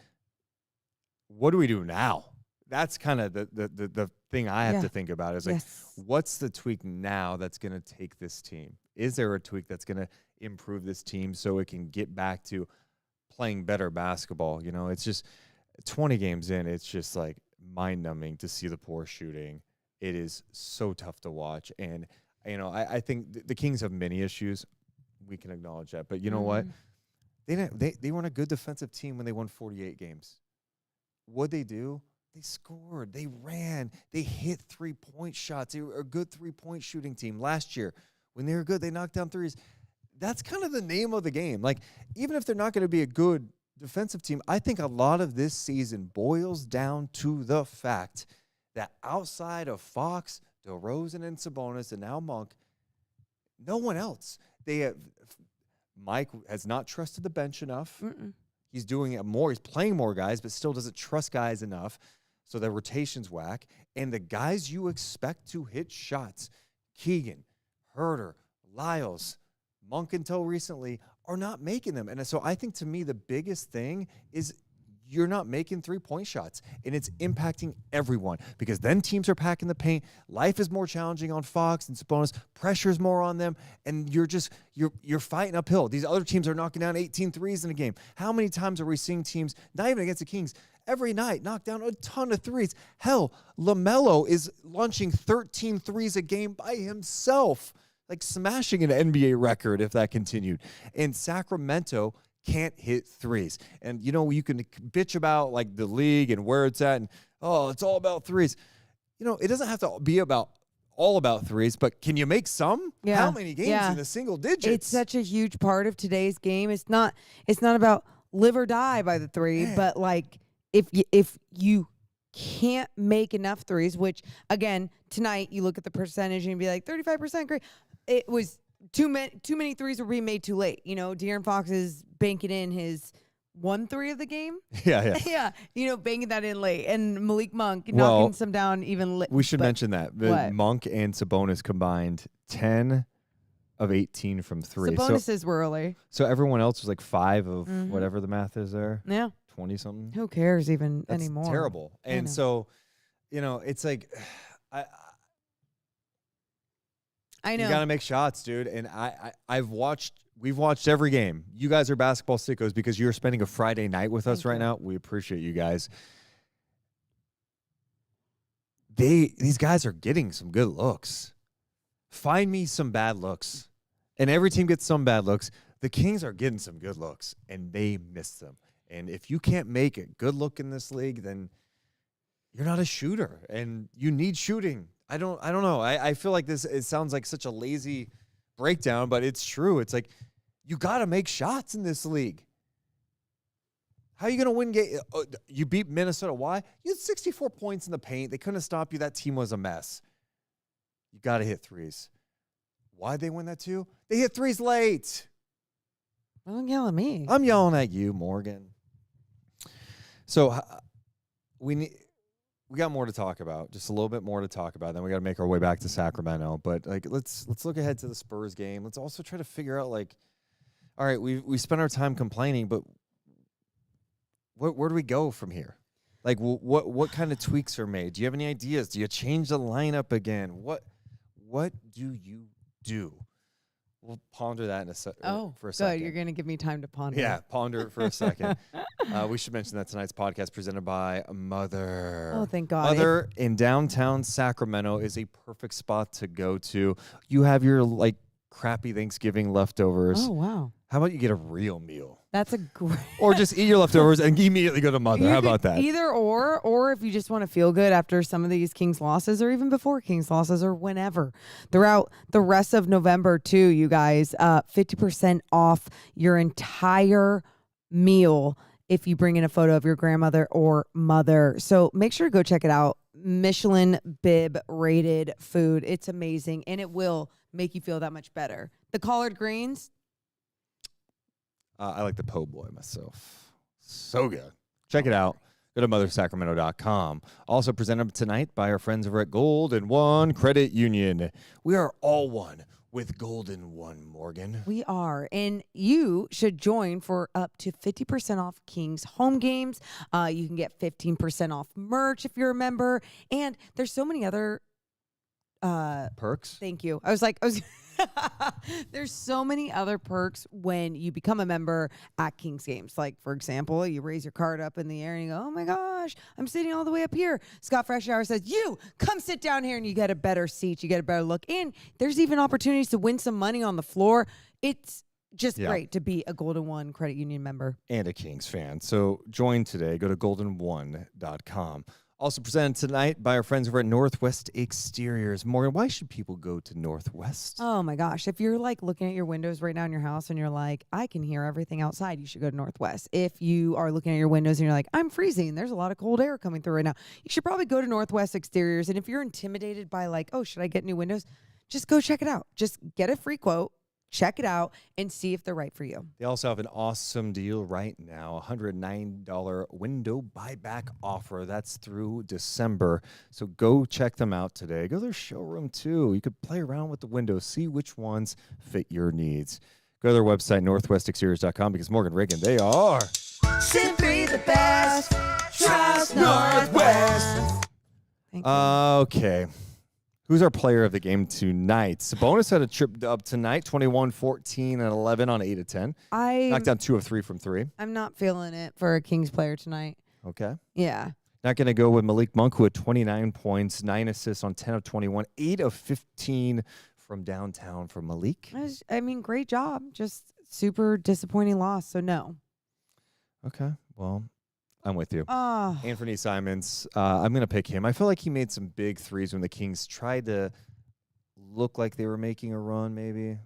What do we do now? That's kind of the thing I have to think about is like, what's the tweak now that's going to take this team? Is there a tweak that's going to improve this team so it can get back to playing better basketball? It's just 20 games in. It's just like mind numbing to see the poor shooting. It is so tough to watch. And, I think the Kings have many issues. We can acknowledge that. But you know what? They weren't a good defensive team when they won 48 games. What'd they do? They scored. They ran. They hit 3-point shots. They were a good 3-point shooting team last year. When they were good, they knocked down threes. That's kind of the name of the game. Like, even if they're not going to be a good defensive team, I think a lot of this season boils down to the fact that outside of Fox, DeRozan, and Sabonis, and now Monk, no one else. Mike has not trusted the bench enough. He's doing it more. He's playing more guys, but still doesn't trust guys enough. So the rotation's whack. And the guys you expect to hit shots, Keegan, Herter, Lyles, Monk until recently, are not making them. And so I think to me the biggest thing is you're not making 3-point shots, and it's impacting everyone because then teams are packing the paint. Life is more challenging on Fox and Sabonis. Pressure's more on them, and you're fighting uphill. These other teams are knocking down 18 threes in a game. How many times are we seeing teams, not even against the Kings, every night knock down a ton of threes? Hell, LaMelo is launching 13 threes a game by himself, like smashing an NBA record if that continued. And Sacramento can't hit threes. And you can bitch about like the league and where it's at and it's all about threes. It doesn't have to be all about threes, but can you make some? How many games in the single digits? It's such a huge part of today's game. It's not about live or die by the three, but like if you can't make enough threes, which again tonight you look at the percentage and you'd be like 35% great. It was too many threes were being made too late. De'Aaron Fox is banking in his 1-3 of the game. Yeah. Banking that in late, and Malik Monk knocking some down even. We should mention that Monk and Sabonis combined 10 of 18 from three. Sabonis were early. So everyone else was like 5 of whatever the math is there. Yeah, 20 something. Who cares even That's anymore? Terrible. And so, it's like. I know. You got to make shots, dude. And we've watched every game. You guys are basketball sickos because you're spending a Friday night with us right now. We appreciate you guys. These guys are getting some good looks. Find me some bad looks. And every team gets some bad looks. The Kings are getting some good looks, and they miss them. And if you can't make a good look in this league, then you're not a shooter, and you need shooting. I don't know. I feel like it sounds like such a lazy breakdown, but it's true. It's like you got to make shots in this league. How are you going to win game? You beat Minnesota. Why? You had 64 points in the paint. They couldn't stop you. That team was a mess. You got to hit threes. Why'd they win that too? They hit threes late. Don't yell at me. I'm yelling at you, Morgan. So we got more to talk about, just a little bit more to talk about. Then we got to make our way back to Sacramento. But like, let's look ahead to the Spurs game. Let's also try to figure out, like, all right, we spent our time complaining, but where do we go from here? Like, what kind of tweaks are made? Do you have any ideas? Do you change the lineup again? What do you do? We'll ponder that for a second. Good. You're going to give me time to ponder. Yeah, ponder it for a second. We should mention that tonight's podcast presented by Mother. Oh, thank God. Mother in downtown Sacramento is a perfect spot to go to. You have your, like, crappy Thanksgiving leftovers. Oh, wow. How about you get a real meal? That's a great. Or just eat your leftovers and immediately go to Mother. How about that? Either or if you just want to feel good after some of these Kings losses, or even before Kings losses, or whenever. Throughout the rest of November, too, you guys, 50% off your entire meal if you bring in a photo of your grandmother or mother. So make sure to go check it out. Michelin bib rated food. It's amazing, and it will make you feel that much better. The collard greens. I like the po' boy myself. So good. Check it out. Go to mothersacramento.com. Also presented tonight by our friends over at Golden One Credit Union. We are all one with Golden One, Morgan. We are. And you should join for up to 50% off Kings home games. You can get 15% off merch if you're a member. And there's so many other perks. Thank you. There's so many other perks when you become a member at Kings games. Like, for example, you raise your card up in the air and you go, oh my gosh, I'm sitting all the way up here. Scott Freshour says, you come sit down here, and you get a better seat. You get a better look. And there's even opportunities to win some money on the floor. It's just great to be a Golden One Credit Union member. And a Kings fan. So join today. Go to goldenone.com. Also presented tonight by our friends over at Northwest Exteriors. Morgan, why should people go to Northwest? Oh, my gosh. If you're, like, looking at your windows right now in your house and you're like, I can hear everything outside, you should go to Northwest. If you are looking at your windows and you're like, I'm freezing, there's a lot of cold air coming through right now, you should probably go to Northwest Exteriors. And if you're intimidated by, like, oh, should I get new windows? Just go check it out. Just get a free quote. Check it out and see if they're right for you. They also have an awesome deal right now, $109 window buyback offer. That's through December. So go check them out today. Go to their showroom, too. You could play around with the windows, see which ones fit your needs. Go to their website, northwestexteriors.com, because Morgan Reagan, they are simply the best. Trust Northwest. Okay. Who's our player of the game tonight? Sabonis had a trip up tonight, 21, 14, and 11 on 8 of 10. Knocked down 2 of 3 from 3. I'm not feeling it for a Kings player tonight. Okay. Yeah. Not going to go with Malik Monk, who had 29 points, 9 assists on 10 of 21, 8 of 15 from downtown for Malik. Great job. Just super disappointing loss, so no. Okay. Well, I'm with you. Oh. Anthony Simons, I'm going to pick him. I feel like he made some big threes when the Kings tried to look like they were making a run, maybe.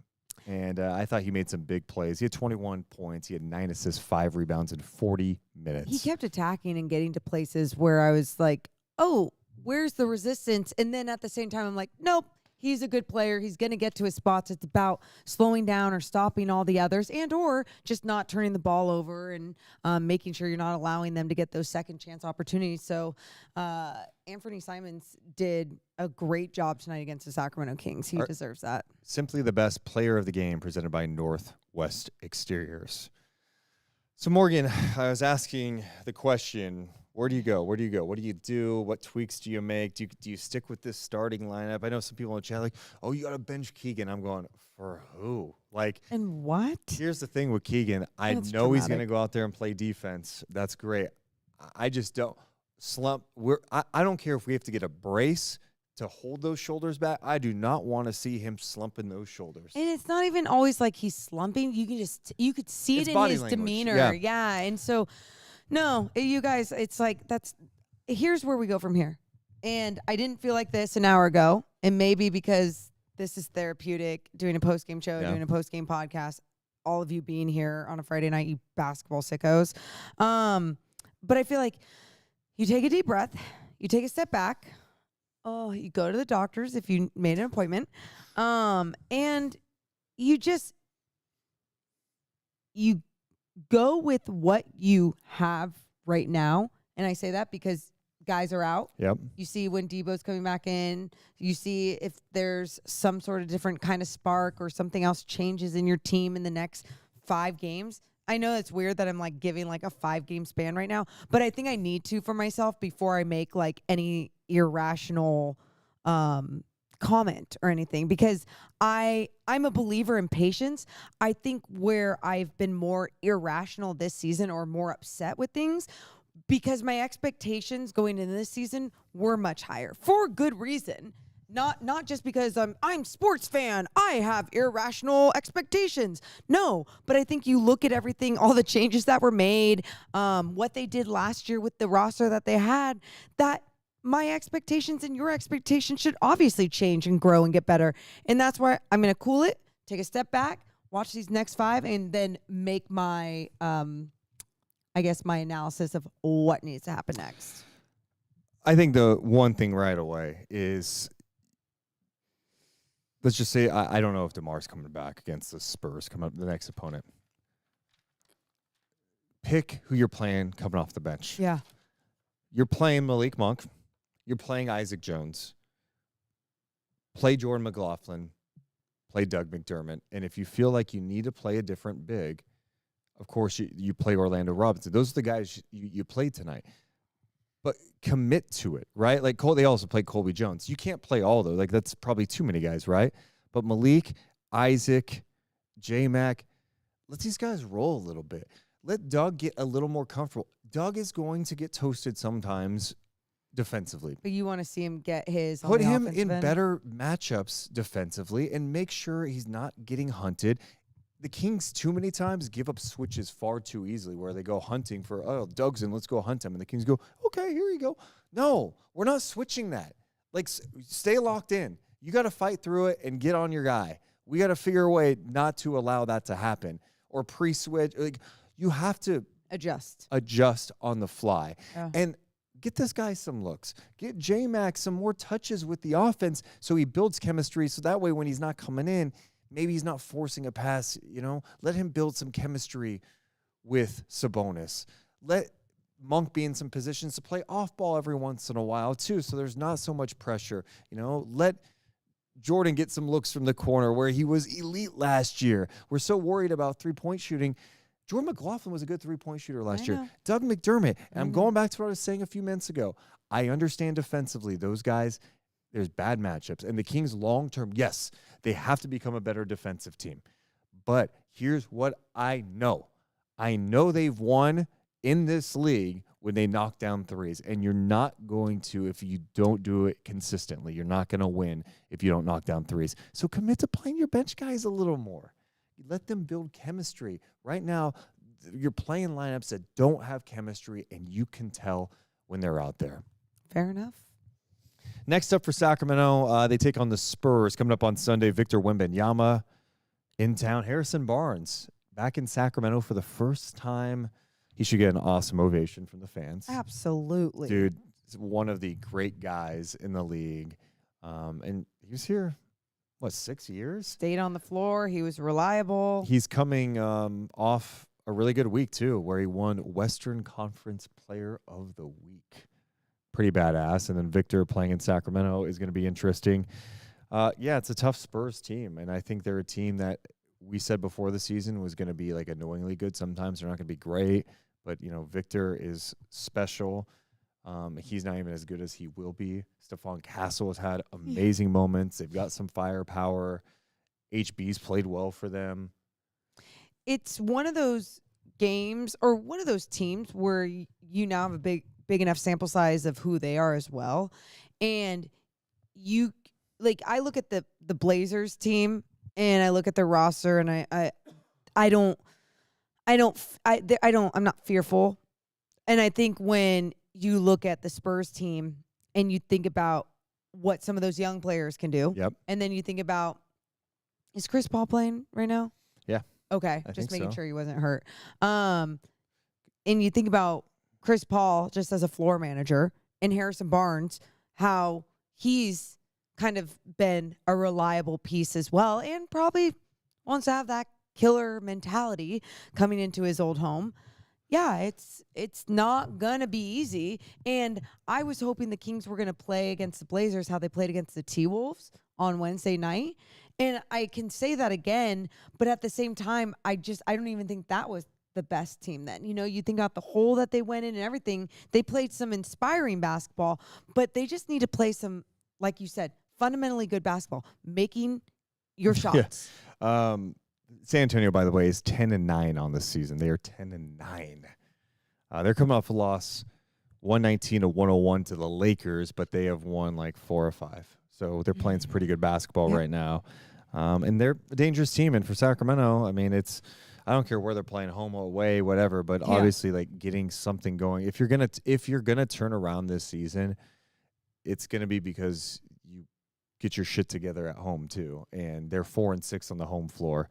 And I thought he made some big plays. He had 21 points. He had 9 assists, 5 rebounds in 40 minutes. He kept attacking and getting to places where I was like, oh, where's the resistance? And then at the same time, I'm like, nope. He's a good player. He's going to get to his spots. It's about slowing down or stopping all the others, and or just not turning the ball over and making sure you're not allowing them to get those second chance opportunities. So Anthony Simons did a great job tonight against the Sacramento Kings. He deserves that. Simply the best player of the game presented by Northwest Exteriors. So, Morgan, I was asking the question, where do you go? Where do you go? What do you do? What tweaks do you make? Do you stick with this starting lineup? I know some people in the chat like, oh, you got to bench Keegan. I'm going, for who? And what? Here's the thing with Keegan. I know he's going to go out there and play defense. That's great. I just don't slump. I don't care if we have to get a brace to hold those shoulders back. I do not want to see him slumping those shoulders. And it's not even always like he's slumping. You could see it in his demeanor. Yeah. And so, no, you guys, it's like here's where we go from here. And I didn't feel like this an hour ago. And maybe because this is therapeutic, doing a post-game show, doing a post-game podcast, all of you being here on a Friday night, you basketball sickos. But I feel like you take a deep breath, you take a step back. Oh, you go to the doctors if you made an appointment. And you go with what you have right now. And I say that because guys are out. Yep. You see when Debo's coming back in. You see if there's some sort of different kind of spark or something else changes in your team in the next 5 games. I know it's weird that I'm like giving like a 5-game span right now, but I think I need to for myself before I make like any irrational comment or anything, because I'm a believer in patience. I think where I've been more irrational this season or more upset with things because my expectations going into this season were much higher for good reason. Not just because I'm sports fan, I have irrational expectations. No, but I think you look at everything, all the changes that were made, what they did last year with the roster that they had, that my expectations and your expectations should obviously change and grow and get better. And that's why I'm going to cool it, take a step back, watch these next 5, and then make my, I guess, my analysis of what needs to happen next. I think the one thing right away is, let's just say, I don't know if DeMar's coming back against the Spurs, coming up the next opponent. Pick who you're playing coming off the bench. Yeah. You're playing Malik Monk. You're playing Isaac Jones. Play Jordan McLaughlin. Play Doug McDermott. And if you feel like you need to play a different big, of course, you play Orlando Robinson. Those are the guys you played tonight. But commit to it, right? Like they also played Colby Jones. You can't play all those. Like that's probably too many guys, right? But Malik, Isaac, J-Mac, let these guys roll a little bit. Let Doug get a little more comfortable. Doug is going to get toasted sometimes defensively. But you want to see him get his Put him in better matchups defensively and make sure he's not getting hunted. The Kings too many times give up switches far too easily where they go hunting for, oh, Doug's in, let's go hunt him. And the Kings go, okay, here you go. No, we're not switching that. Like, stay locked in. You got to fight through it and get on your guy. We got to figure a way not to allow that to happen or pre-switch. Like, you have to adjust on the fly. And get this guy some looks. Get J-Mac some more touches with the offense so he builds chemistry so that way when he's not coming in, maybe he's not forcing a pass, Let him build some chemistry with Sabonis. Let Monk be in some positions to play off ball every once in a while, too, so there's not so much pressure. Let Jordan get some looks from the corner where he was elite last year. We're so worried about three-point shooting. Jordan McLaughlin was a good three-point shooter last year. Doug McDermott, and I'm going back to what I was saying a few minutes ago. I understand defensively, those guys, there's bad matchups. And the Kings long-term, yes, they have to become a better defensive team. But here's what I know. I know they've won in this league when they knock down threes. And you're not going to if you don't do it consistently. You're not going to win if you don't knock down threes. So commit to playing your bench guys a little more. Let them build chemistry. Right now, you're playing lineups that don't have chemistry, and you can tell when they're out there. Fair enough. Next up for Sacramento, they take on the Spurs coming up on Sunday. Victor Wembanyama in town. Harrison Barnes back in Sacramento for the first time. He should get an awesome ovation from the fans. Absolutely. Dude, one of the great guys in the league. And he was here, 6 years? Stayed on the floor. He was reliable. He's coming off a really good week, too, where he won Western Conference Player of the Week. Pretty badass. And then Victor playing in Sacramento is going to be interesting. It's a tough Spurs team, and I think they're a team that we said before the season was going to be like annoyingly good. Sometimes they're not going to be great, but, Victor is special. He's not even as good as he will be. Stephon Castle has had amazing moments. They've got some firepower. HB's played well for them. It's one of those games or one of those teams where you now have a big enough sample size of who they are as well. And I look at the Blazers team and I look at their roster and I'm not fearful. And I think when you look at the Spurs team and you think about what some of those young players can do. Yep. And then you think about, is Chris Paul playing right now? Yeah. Okay. I Just think making so. sure he wasn't hurt. And you think about Chris Paul just as a floor manager and Harrison Barnes, how he's kind of been a reliable piece as well and probably wants to have that killer mentality coming into his old home. Yeah, it's not going to be easy. And I was hoping the Kings were going to play against the Blazers how they played against the T-Wolves on Wednesday night. And I can say that again, but at the same time, I don't even think that was the best team then. You know, you think about the hole that they went in and everything. They played some inspiring basketball, but they just need to play some, like you said, fundamentally good basketball, making your shots. Yeah. San Antonio, by the way, is 10-9 on this season. They are 10-9. They're coming off a loss, 119-101 to the Lakers, but they have won like 4 or 5. So they're playing some pretty good basketball right now. And they're a dangerous team. And for Sacramento, I mean, I don't care where they're playing, home or away, whatever. But obviously, like getting something going. If you're gonna turn around this season, it's gonna be because you get your shit together at home too. And they're 4-6 on the home floor.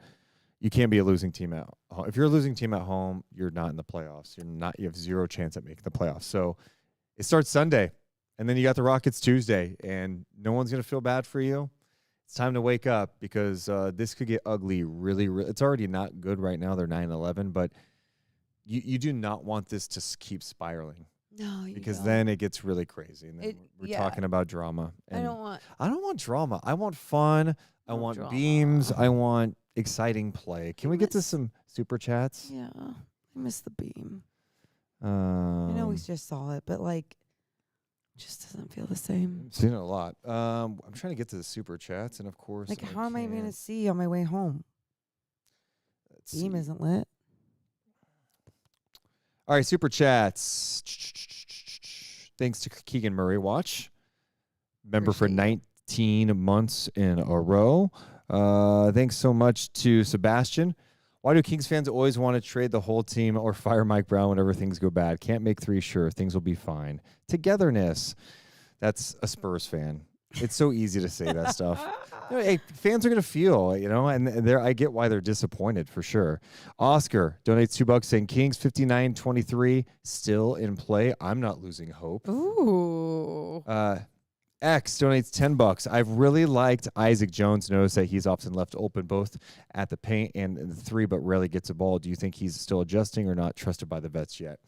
You can't be a losing team at home. If you're a losing team at home, you're not in the playoffs. You have zero chance at making the playoffs. So it starts Sunday, and then you got the Rockets Tuesday, and no one's going to feel bad for you. It's time to wake up because this could get ugly really. It's already not good right now. They're 9-11, but you do not want this to keep spiraling. No, because then it gets really crazy, and then we're talking about drama. And I don't want drama. I want fun. I want drama. beams. I want exciting play. Can we get to some super chats? Yeah, I miss the beam. I I know we just saw it, but like, it just doesn't feel the same. I've seen it a lot. I'm trying to get to the super chats, and of course, Like, how am I going to see on my way home? Beam isn't lit. All right, super chats. Thanks to Keegan Murray Watch, member for 19 months in a row. Thanks so much to Sebastian. Why do Kings fans always want to trade the whole team or fire Mike Brown whenever things go bad? Can't make 3 sure. Things will be fine. Togetherness. That's a Spurs fan. It's so easy to say that stuff. Hey, fans are going to feel, and I get why they're disappointed for sure. Oscar donates $2 saying Kings 59-23 still in play. I'm not losing hope. Ooh. X donates $10. I've really liked Isaac Jones. Notice that he's often left open both at the paint and the 3, but rarely gets a ball. Do you think he's still adjusting or not trusted by the vets yet?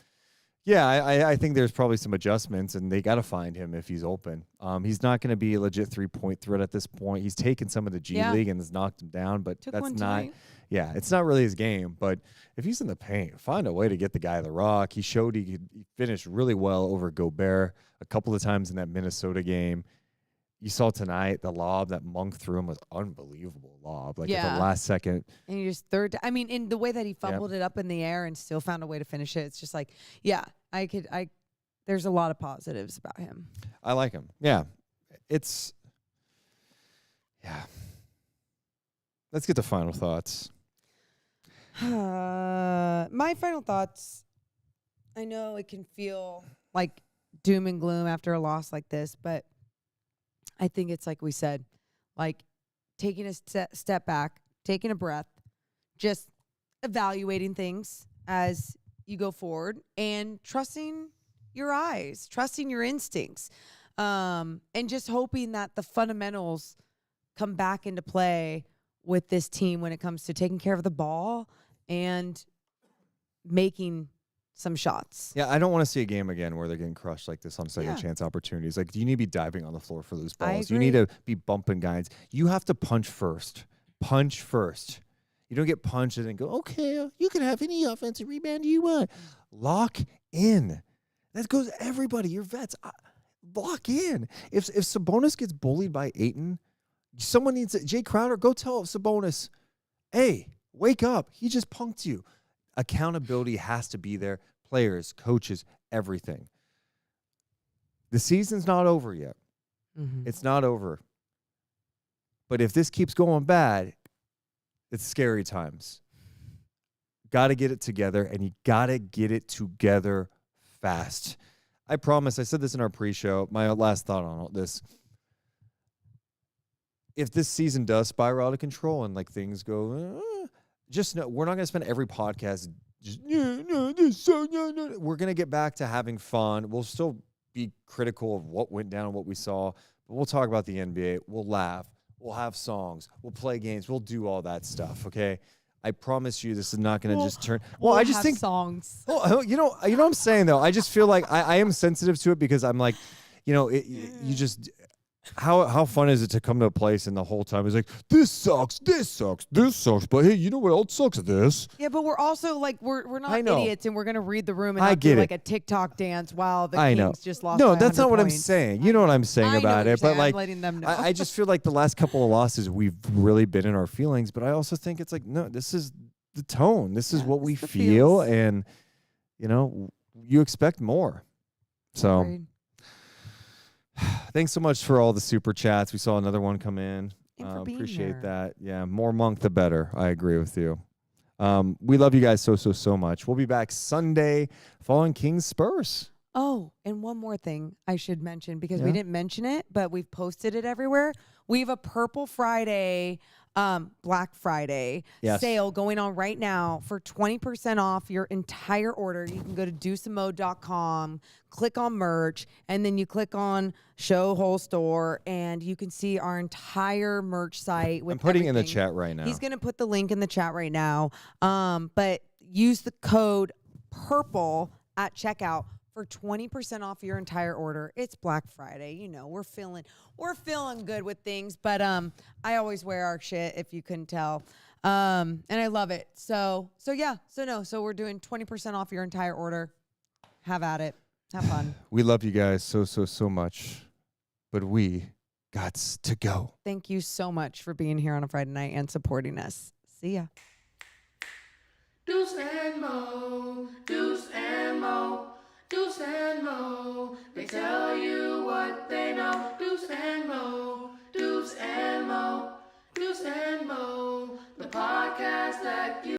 Yeah, I think there's probably some adjustments, and they got to find him if he's open. He's not going to be a legit 3-point threat at this point. He's taken some of the G League and has knocked him down, but that's not. Yeah, it's not really his game. But if he's in the paint, find a way to get the guy the rock. He showed he finished really well over Gobert a couple of times in that Minnesota game. You saw tonight the lob that Monk threw him was unbelievable lob. Like at the last second. And he just in the way that he fumbled it up in the air and still found a way to finish it. It's just like, there's a lot of positives about him. I like him. Yeah. Let's get to final thoughts. My final thoughts, I know it can feel like doom and gloom after a loss like this, but I think it's like we said, like taking a step back, taking a breath, just evaluating things as you go forward and trusting your eyes, trusting your instincts, and just hoping that the fundamentals come back into play with this team when it comes to taking care of the ball and making some shots. Yeah, I don't want to see a game again where they're getting crushed like this on second chance opportunities. Like, you need to be diving on the floor for those balls. You need to be bumping guys. You have to punch first. Punch first. You don't get punched and then go, okay, you can have any offensive rebound you want. Lock in. That goes to everybody. Your vets. Lock in. If Sabonis gets bullied by Ayton, someone needs to, Jay Crowder, go tell Sabonis, hey, wake up. He just punked you. Accountability has to be there. Players, coaches, everything. The season's not over yet. Mm-hmm. It's not over. But if this keeps going bad, it's scary times. Got to get it together, and you got to get it together fast. I promise, I said this in our pre-show, my last thought on all this. If this season does spiral out of control and like things go, just know we're not going to spend every podcast just, we're going to get back to having fun. We'll still be critical of what went down and what we saw, but we'll talk about the NBA. We'll laugh. We'll have songs. We'll play games. We'll do all that stuff, okay? I promise you this is not going to just turn. Well, I just think songs. Well, you know what I'm saying, though? I just feel like I am sensitive to it because I'm like, you just, how fun is it to come to a place and the whole time is like, this sucks, this sucks, this sucks. But hey, you know what else sucks? This. Yeah, but we're also like, we're not idiots, and we're going to read the room and I not get do like it. a TikTok dance while the I Kings know. just lost. No, by that's not 100 what I'm points. saying. You know what I'm saying I know about what you're it. But saying. like, I'm letting them know. I just feel like the last couple of losses, we've really been in our feelings. But I also think it's like, no, this is the tone. This is what we feel. feels. And, you expect more. So. Agreed. Thanks so much for all the super chats. We saw another one come in. And for being Appreciate there. that. Yeah, more Monk, the better. I agree with you. We love you guys so much. We'll be back Sunday following Kings-Spours. Oh, and one more thing I should mention because we Yeah. didn't mention it, but we've posted it everywhere. We have a Purple Friday, Black Friday sale going on right now for 20% off your entire order. You can go to deuceandmo.com, click on merch, and then you click on show whole store, and you can see our entire merch site with I'm putting it in the everything. chat right now. He's going to put the link in the chat right now. But use the code PURPLE at checkout for 20% off your entire order. It's Black Friday. We're feeling good with things, but I always wear our shit if you couldn't tell. And I love it. So we're doing 20% off your entire order. Have at it. Have fun. We love you guys so much. But we gots to go. Thank you so much for being here on a Friday night and supporting us. See ya. Deuce and Mo, Deuce and Mo, Deuce and Mo. They tell you what they know. Deuce and Mo, Deuce and Mo, Deuce and Mo. The podcast that you